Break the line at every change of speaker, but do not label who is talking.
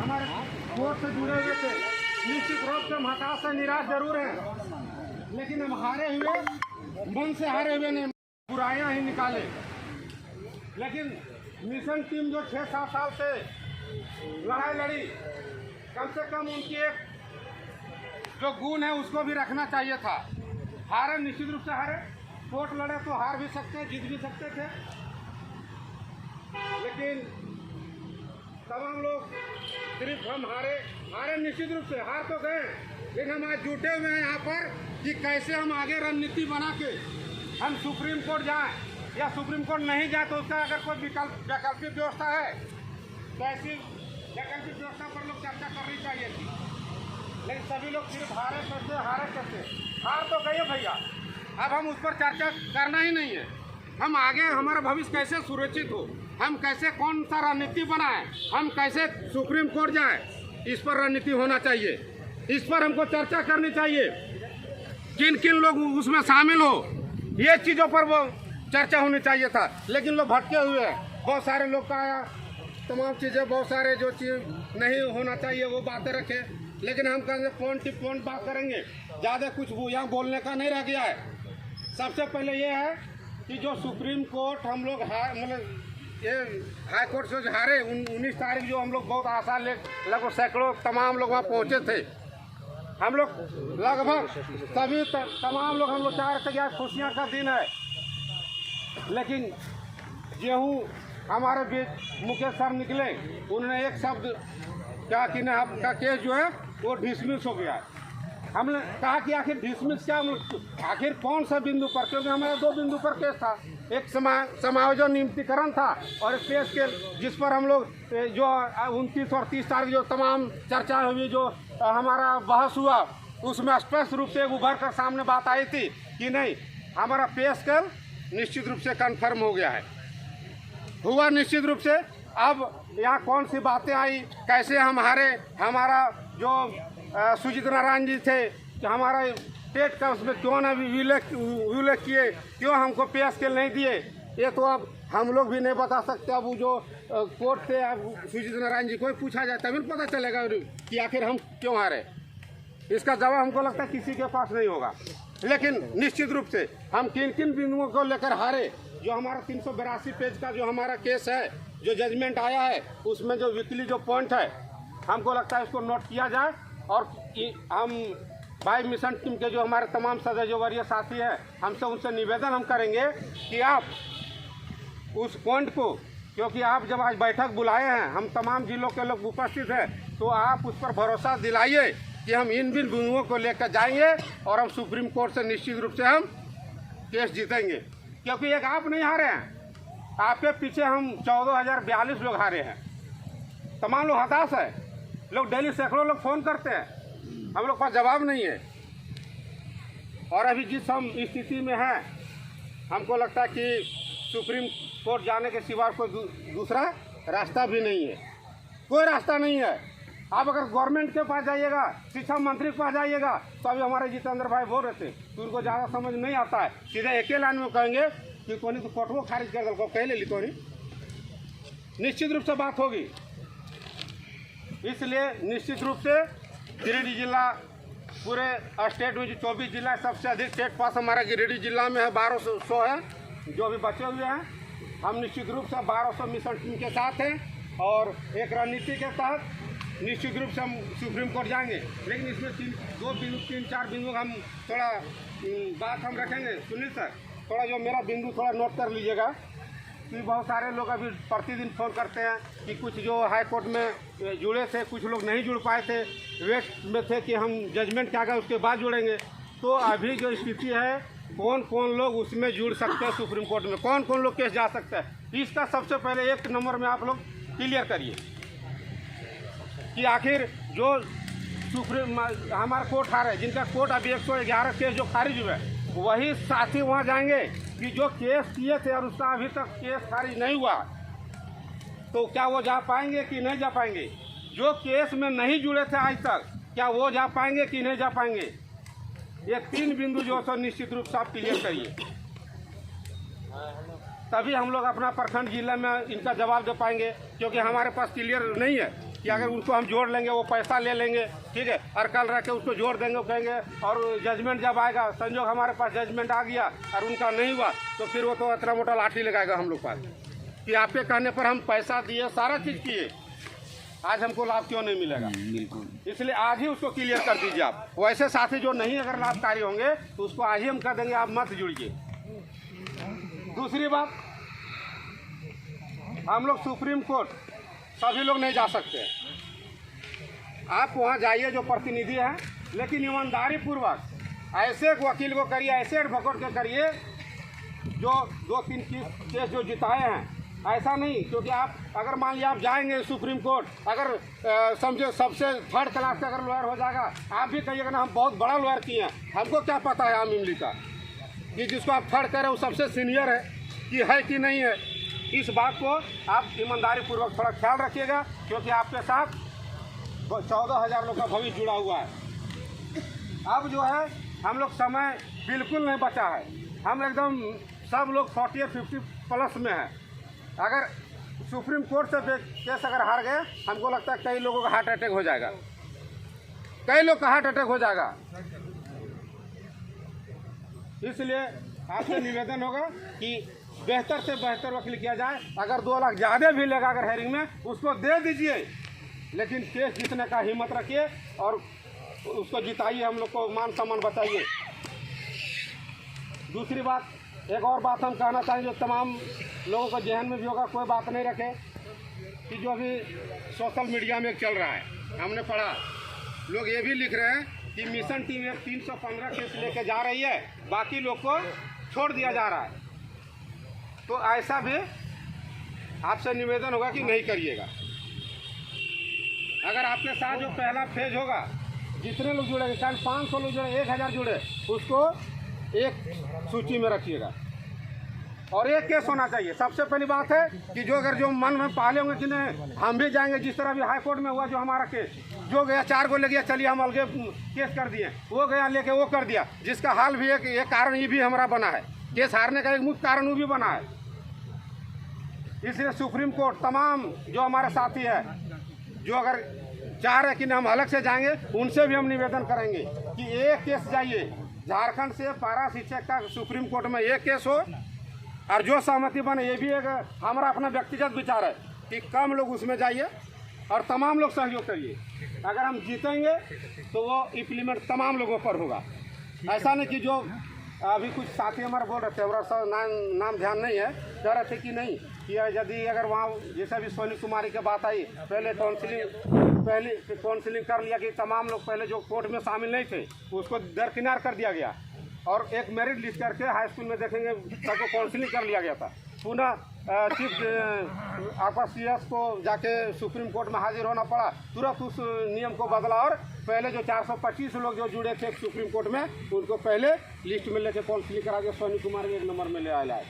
हमारे कोर्ट से जुड़े हुए थे, निश्चित रूप से हम हताश से निराश जरूर हैं, लेकिन हम हारे हुए, मन से हारे हुए नहीं, बुराइयां ही निकाले। लेकिन मिशन टीम जो 6-7 साल से लड़ाई लड़ी, कम से कम उनकी एक जो गुण है उसको भी रखना चाहिए था। हारे, निश्चित रूप से हारे, कोर्ट लड़े तो हार भी सकते, जीत भी सकते थे, लेकिन तमाम लोग सिर्फ हम हारे निश्चित रूप से हार तो गए, लेकिन हम आज जुटे हुए हैं यहाँ पर कि कैसे हम आगे रणनीति बना के हम सुप्रीम कोर्ट जाएं, या सुप्रीम कोर्ट नहीं जाए तो उसका अगर कोई वैकल्पिक व्यवस्था है तो ऐसी वैकल्पिक व्यवस्था पर लोग चर्चा करनी चाहिए थी। लेकिन सभी लोग सिर्फ हारे कैसे, हार तो गए भैया, अब हम उस पर चर्चा करना ही नहीं है। हम आगे हमारा भविष्य कैसे सुरक्षित हो, हम कैसे कौन सा रणनीति बनाएं, हम कैसे सुप्रीम कोर्ट जाएं, इस पर रणनीति होना चाहिए, इस पर हमको चर्चा करनी चाहिए। किन किन लोग उसमें शामिल हो, ये चीज़ों पर वो चर्चा होनी चाहिए था, लेकिन लोग भटके हुए हैं। बहुत सारे लोग का आया, तमाम चीज़ें, बहुत सारे जो चीज़ नहीं होना चाहिए वो बातें रखे, लेकिन हम कहेंगे पॉइंट टू पॉइंट बात करेंगे, ज़्यादा कुछ यहाँ बोलने का नहीं रह गया है। सबसे पहले ये है कि जो सुप्रीम कोर्ट हम लोग मतलब ये हाई कोर्ट से हारे 19 तारीख, जो हम लोग बहुत आशा लगभग सैकड़ों तमाम लोग वहाँ पहुँचे थे, हम लोग लगभग सभी तमाम लोग हम लोग चाह रहे थे कि आज खुशियाँ का दिन है, लेकिन गेहूँ हमारे बीच मुकेश सर निकले, उन्होंने एक शब्द कहा कि ना आपका केस जो है वो डिसमिस हो गया है। हमने कहा कि आखिर डिसमिस क्या, आखिर कौन सा बिंदु पर, क्योंकि हमारे 2 बिंदु पर केस था, एक समायोजन नियुक्तिकरण था और एक पे स्केल, जिस पर हम लोग जो 29 और 30 तारीख जो तमाम चर्चा हुई, जो हमारा बहस हुआ, उसमें स्पष्ट रूप से उभर कर सामने बात आई थी कि नहीं, हमारा पे स्केल निश्चित रूप से कन्फर्म हो गया है, हुआ निश्चित रूप से। अब यहाँ कौन सी बातें आई, कैसे हम हारे, हमारा जो सुजीत नारायण जी थे कि हमारा टेट का उसमें क्यों ना विलेख किए, क्यों हमको पे स्केल नहीं दिए, ये तो अब हम लोग भी नहीं बता सकते। अब वो जो कोर्ट थे, अब सुजीत नारायण जी को ही पूछा जाए तभी पता चलेगा कि आखिर हम क्यों हारे। इसका जवाब हमको लगता है किसी के पास नहीं होगा। लेकिन निश्चित रूप से हम किन किन बिंदुओं को लेकर हारे, जो हमारा 382 पेज का जो हमारा केस है, जो जजमेंट आया है, उसमें जो वीकली जो पॉइंट है, हमको लगता है इसको नोट किया जाए। और हम भाई मिशन टीम के जो हमारे तमाम सदस्य जो वरीय साथी हैं, हमसे उनसे निवेदन हम करेंगे कि आप उस पॉइंट को, क्योंकि आप जब आज बैठक बुलाए हैं, हम तमाम जिलों के लोग उपस्थित हैं, तो आप उस पर भरोसा दिलाइए कि हम इन बिंदुओं को लेकर जाएंगे और हम सुप्रीम कोर्ट से निश्चित रूप से हम केस जीतेंगे। क्योंकि एक आप नहीं हारे हैं, आपके पीछे हम 14,042 लोग हारे हैं, तमाम लोग हताश है, लोग डेली सैकड़ों लोग फ़ोन करते हैं, हम लोग पास जवाब नहीं है। और अभी जिस हम स्थिति में हैं, हमको लगता है कि सुप्रीम कोर्ट जाने के सिवा कोई दूसरा रास्ता भी नहीं है, कोई रास्ता नहीं है। आप अगर गवर्नमेंट के पास जाइएगा, शिक्षा मंत्री के पास जाइएगा, तो अभी हमारे जितेंद्र भाई बोल रहे थे कि उनको ज़्यादा समझ नहीं आता है, सीधे एक ही लाइन में कहेंगे कि तो कोर्ट को खारिज कर दो, कह ले ली तो निश्चित रूप से बात होगी। इसलिए निश्चित रूप से गिरिडीह जिला पूरे स्टेट में जो 24 जिला सबसे अधिक टेट पास हमारा गिरिडीह जिला में है, 1200 है जो अभी बचे हुए हैं। हम निश्चित रूप से 1200 मिशन टीम के साथ हैं और एक रणनीति के तहत निश्चित रूप से हम सुप्रीम कोर्ट जाएंगे। लेकिन इसमें 3-4 बिंदु हम थोड़ा बात हम रखेंगे। सुनील सर, थोड़ा जो मेरा बिंदु थोड़ा नोट कर लीजिएगा कि बहुत सारे लोग अभी प्रतिदिन फ़ोन करते हैं कि कुछ जो हाई कोर्ट में जुड़े थे, कुछ लोग नहीं जुड़ पाए थे, वेट में थे कि हम जजमेंट क्या गया उसके बाद जुड़ेंगे। तो अभी जो स्थिति है, कौन कौन लोग उसमें जुड़ सकते हैं, सुप्रीम कोर्ट में कौन कौन लोग केस जा सकते हैं, इसका सबसे पहले 1 नंबर में आप लोग क्लियर करिए कि आखिर जो सुप्रीम हमारा कोर्ट हारे, जिनका कोर्ट अभी 111 केस जो खारिज हुए, वही साथी वहाँ जाएंगे कि जो केस किए थे और उसका अभी तक केस खारिज नहीं हुआ, तो क्या वो जा पाएंगे कि नहीं जा पाएंगे? जो केस में नहीं जुड़े थे आज तक, क्या वो जा पाएंगे कि नहीं जा पाएंगे? ये 3 बिंदु जो है निश्चित रूप से आप क्लियर करिए, तभी हम लोग अपना प्रखंड जिला में इनका जवाब दे पाएंगे। क्योंकि हमारे पास क्लियर नहीं है, कि अगर उनको हम जोड़ लेंगे वो पैसा ले लेंगे, ठीक है, और कल रह के उसको जोड़ देंगे, वो कहेंगे, और जजमेंट जब आएगा, संजोग हमारे पास जजमेंट आ गया और उनका नहीं हुआ, तो फिर वो तो इतना मोटा लाठी लगाएगा हम लोग पास कि आपके कहने पर हम पैसा दिए, सारा चीज़ किए, आज हमको लाभ क्यों नहीं मिलेगा।
बिल्कुल।
इसलिए आज ही उसको क्लियर कर दीजिए आप। वैसे साथी जो नहीं अगर लाभकारी होंगे तो उसको आज ही हम कह देंगे आप मत जुड़िए। दूसरी बात, हम लोग सुप्रीम कोर्ट सभी लोग नहीं जा सकते। आप वहाँ जाइए जो प्रतिनिधि हैं, लेकिन ईमानदारी पूर्वक ऐसे वकील को करिए, ऐसे एडवोकेट को करिए जो 2-3 केस जो जिताए हैं। ऐसा नहीं, क्योंकि आप अगर मान लिया आप जाएंगे सुप्रीम कोर्ट, अगर समझो सबसे थर्ड क्लास का अगर लॉयर हो जाएगा, आप भी कहिएगा ना हम बहुत बड़ा लॉयर किए हैं, हमको क्या पता है आम इमली का, कि जिसको आप थर्ड कह रहे हो सबसे सीनियर है कि नहीं है। इस बात को आप ईमानदारी पूर्वक थोड़ा ख्याल रखिएगा, क्योंकि आपके साथ 14,000 लोग का भविष्य जुड़ा हुआ है। अब जो है हम लोग समय बिल्कुल नहीं बचा है, हम एकदम सब लोग 40 और 50 प्लस में है। अगर सुप्रीम कोर्ट से केस अगर हार गए, हमको लगता है कई लोगों का हार्ट अटैक हो जाएगा, कई लोग का हार्ट अटैक हो जाएगा। इसलिए आपसे निवेदन होगा कि बेहतर से बेहतर वकील किया जाए। अगर 2 लाख ज़्यादा भी लेगा अगर हेयरिंग में, उसको दे दीजिए, लेकिन केस जीतने का हिम्मत रखिए और उसको जिताइए, हम लोग को मान सम्मान बचाइए। दूसरी बात, एक और बात हम कहना चाहेंगे, तमाम लोगों को जहन में भी होगा, कोई बात नहीं रखे, कि जो अभी सोशल मीडिया में चल रहा है, हमने पढ़ा, लोग ये भी लिख रहे हैं कि मिशन टीम एक 315 केस लेके जा रही है, बाकी लोग को छोड़ दिया जा रहा है। तो ऐसा भी आपसे निवेदन होगा कि नहीं करिएगा। अगर आपके साथ जो पहला फेज होगा, जितने लोग जुड़ेंगे, चाहे 500 लोग जुड़े, 1000 जुड़े, उसको एक सूची में रखिएगा और एक केस होना चाहिए। सबसे पहली बात है कि जो अगर जो मन में पाले होंगे कि नहीं हम भी जाएंगे, जिस तरह भी हाई कोर्ट में हुआ जो हमारा केस, जो गया 4 को ले गया, चलिए हम अलगे केस कर दिए, वो गया लेके वो कर दिया, जिसका हाल भी एक कारण ये भी हमारा बना है, केस हारने का एक मुख्य कारण वो भी बना है। इसलिए सुप्रीम कोर्ट तमाम जो हमारे साथी है, जो अगर चाह रहे कि हम अलग से जाएंगे, उनसे भी हम निवेदन करेंगे कि एक केस जाइए, झारखंड से पारा शिक्षक का सुप्रीम कोर्ट में एक केस हो, और जो सहमति बने, ये भी एक हमारा अपना व्यक्तिगत विचार है कि कम लोग उसमें जाइए और तमाम लोग सहयोग करिए। अगर हम जीतेंगे तो वो इम्प्लीमेंट तमाम लोगों पर होगा। ऐसा नहीं कि जो अभी कुछ साथी हमारे बोल रहे थे, और नाम ध्यान नहीं है, कह रहे थे कि नहीं कि यदि अगर वहाँ जैसे भी सोनी कुमारी की बात आई, पहले काउंसिलिंग कर लिया कि तमाम लोग पहले जो कोर्ट में शामिल नहीं थे उसको दरकिनार कर दिया गया, और एक मेरिट लिस्ट करके हाई स्कूल में देखेंगे सबको काउंसिलिंग कर लिया गया था। पुनः चीफ आपका CS को जाके सुप्रीम कोर्ट में हाजिर होना पड़ा, तुरंत उस नियम को बदला और पहले जो 425 लोग जो जुड़े थे सुप्रीम कोर्ट में, उनको पहले लिस्ट में लेके काउंसिलिंग करा के सोनी कुमार 1 नंबर में ले आया है।